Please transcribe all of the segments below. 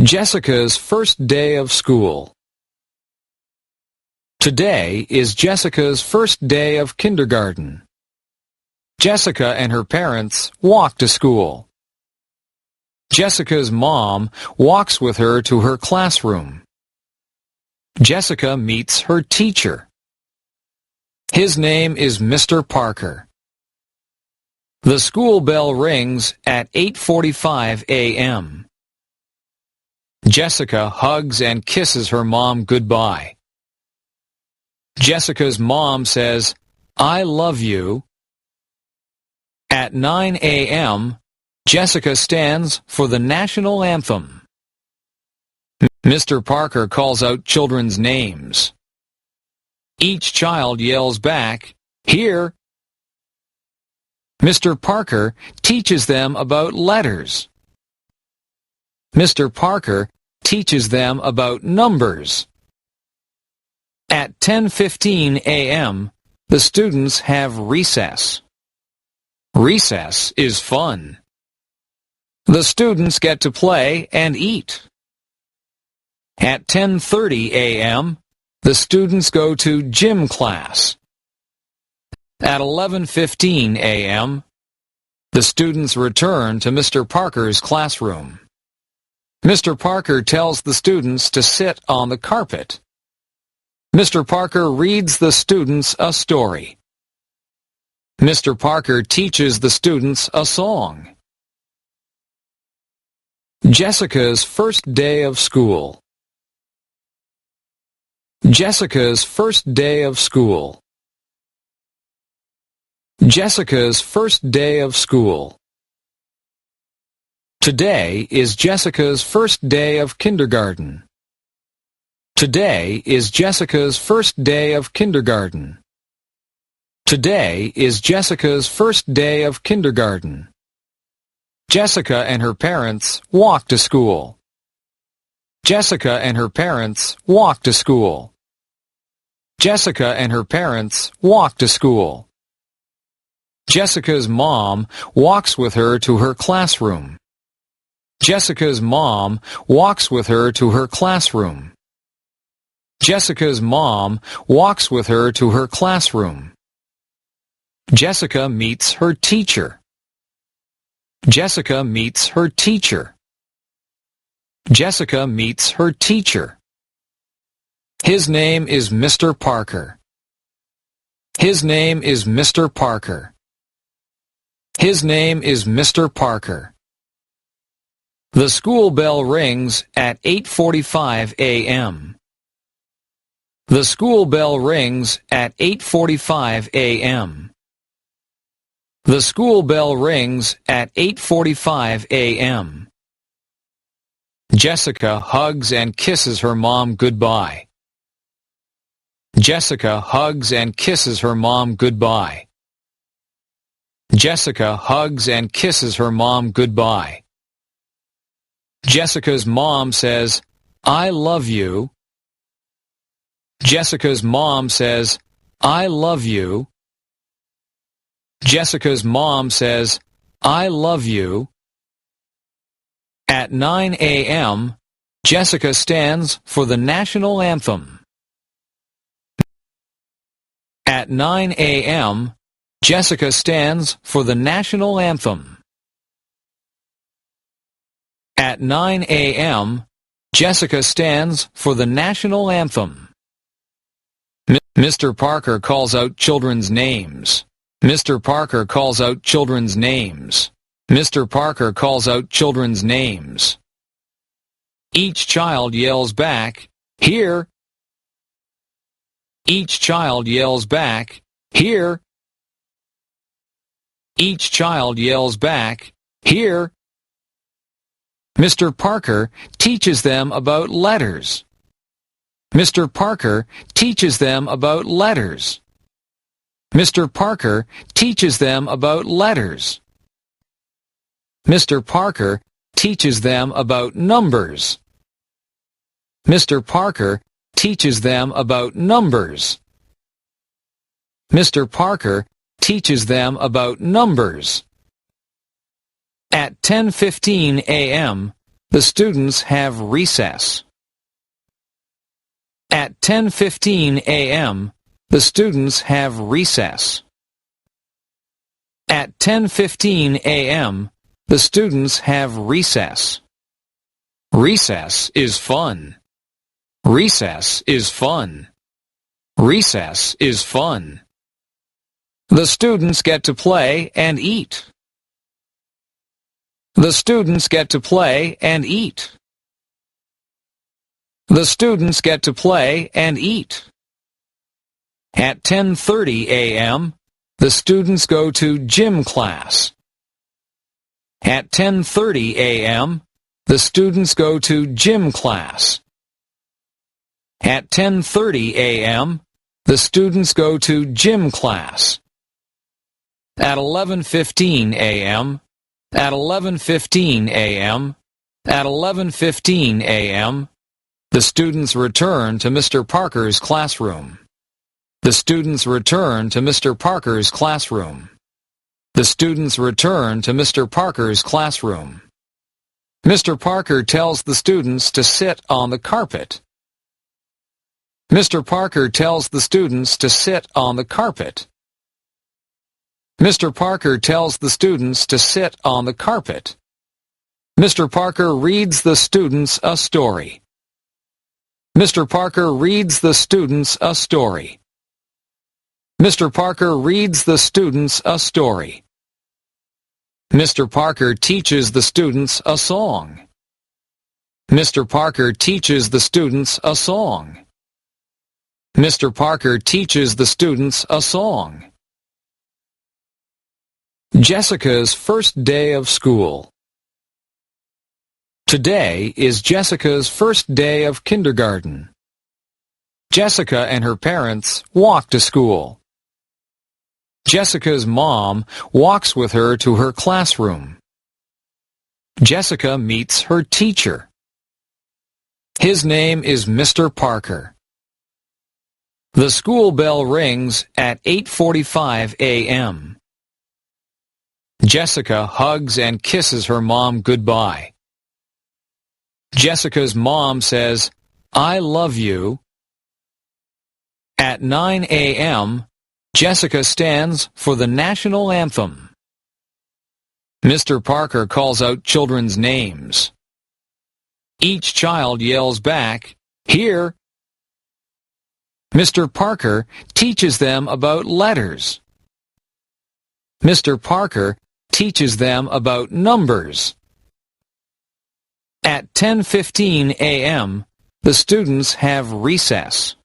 Jessica's first day of school. Today is Jessica's first day of kindergarten. Jessica and her parents walk to school. Jessica's mom walks with her to her classroom. Jessica meets her teacher. His name is Mr. Parker. The school bell rings at 8:45 a.m. Jessica hugs and kisses her mom goodbye. Jessica's mom says, "I love you." At 9 a.m., Jessica stands for the national anthem. Mr. Parker calls out children's names. Each child yells back, "Here!" Mr. Parker teaches them about letters. Mr. Parker teaches them about numbers. At 10:15 a.m., the students have recess. Recess is fun. The students get to play and eat. At 10:30 a.m., the students go to gym class. At 11:15 a.m., the students return to Mr. Parker's classroom. Mr. Parker tells the students to sit on the carpet. Mr. Parker reads the students a story. Mr. Parker teaches the students a song. Jessica's first day of school. Jessica's first day of school. Jessica's first day of school. Today is Jessica's first day of kindergarten. Today is Jessica's first day of kindergarten. Today is Jessica's first day of kindergarten. Jessica and her parents walk to school. Jessica and her parents walk to school. Jessica and her parents walk to school. Jessica's mom walks with her to her classroom. Jessica's mom walks with her to her classroom. Jessica's mom walks with her to her classroom. Jessica meets her teacher. Jessica meets her teacher. Jessica meets her teacher. His name is Mr. Parker. His name is Mr. Parker. His name is Mr. Parker. The school bell rings at 8:45 a.m. The school bell rings at 8:45 a.m. The school bell rings at 8:45 a.m. Jessica hugs and kisses her mom goodbye. Jessica hugs and kisses her mom goodbye. Jessica hugs and kisses her mom goodbye. Jessica's mom says, "I love you." Jessica's mom says, "I love you." Jessica's mom says, "I love you." At 9 a.m., Jessica stands for the national anthem. At 9 a.m., Jessica stands for the national anthem. At 9 a.m., Jessica stands for the national anthem. Mr. Parker calls out children's names. Mr. Parker calls out children's names. Mr. Parker calls out children's names. Each child yells back, "Here!" Each child yells back, "Here!" Each child yells back, "Here!" Mr. Parker teaches them about letters. Mr. Parker teaches them about letters. Mr. Parker teaches them about letters. Mr. Parker teaches them about numbers. Mr. Parker teaches them about numbers. Mr. Parker teaches them about numbers. At 10:15 a.m., the students have recess. At 10:15 a.m., the students have recess. At 10:15 a.m., the students have recess. Recess is fun. Recess is fun. Recess is fun. The students get to play and eat. The students get to play and eat. The students get to play and eat. At 10:30 a.m., the students go to gym class. At 10:30 a.m., the students go to gym class. At 10:30 a.m., the students go to gym class. At 11:15 a.m., at 11:15 a.m., at 11:15 a.m., the students return to Mr. Parker's classroom. The students return to Mr. Parker's classroom. The students return to Mr. Parker's classroom. Mr. Parker tells the students to sit on the carpet. Mr. Parker tells the students to sit on the carpet. Mr. Parker tells the students to sit on the carpet. Mr. Parker reads the students a story. Mr. Parker reads the students a story. Mr. Parker reads the students a story. Mr. Parker teaches the students a song. Mr. Parker teaches the students a song. Mr. Parker teaches the students a song. Jessica's first day of school. Today is Jessica's first day of kindergarten. Jessica and her parents walk to school. Jessica's mom walks with her to her classroom. Jessica meets her teacher. His name is Mr. Parker. The school bell rings at 8:45 a.m. Jessica hugs and kisses her mom goodbye. Jessica's mom says, "I love you." At 9 a.m., Jessica stands for the national anthem. Mr. Parker calls out children's names. Each child yells back, "Here!" Mr. Parker teaches them about letters. Mr. Parker teaches them about numbers. At 10:15 a.m., the students have recess.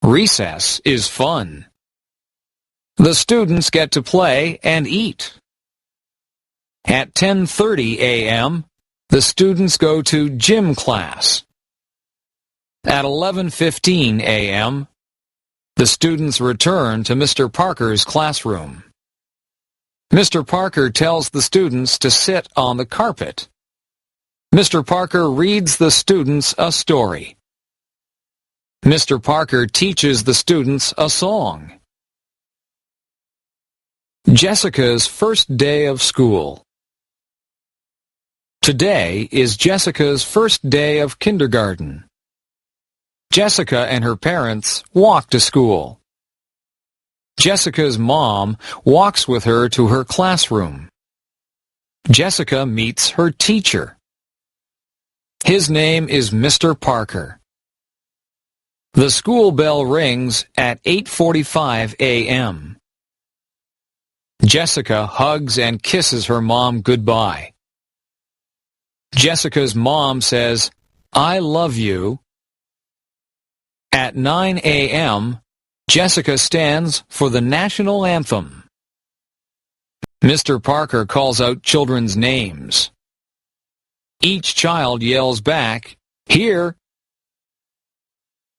Recess is fun. The students get to play and eat. At 10:30 a.m., the students go to gym class. At 11:15 a.m., the students return to Mr. Parker's classroom. Mr. Parker tells the students to sit on the carpet. Mr. Parker reads the students a story. Mr. Parker teaches the students a song. Jessica's first day of school. Today is Jessica's first day of kindergarten. Jessica and her parents walk to school. Jessica's mom walks with her to her classroom. Jessica meets her teacher. His name is Mr. Parker. The school bell rings at 8:45 a.m. Jessica hugs and kisses her mom goodbye. Jessica's mom says, "I love you." At 9 a.m., Jessica stands for the national anthem. Mr. Parker calls out children's names. Each child yells back, "Here!"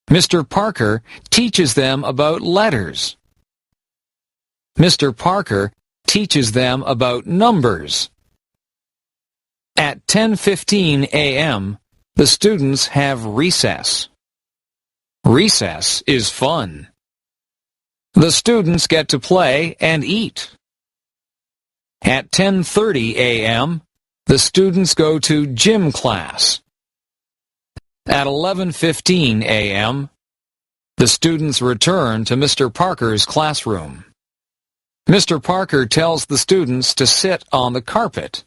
Mr. Parker teaches them about letters. Mr. Parker teaches them about numbers. At 10:15 a.m., the students have recess. Recess is fun. The students get to play and eat. At 10:30 a.m., the students go to gym class. At 11:15 a.m., the students return to Mr. Parker's classroom. Mr. Parker tells the students to sit on the carpet.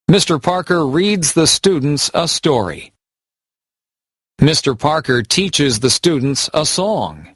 Mr. Parker reads the students a story. Mr. Parker teaches the students a song.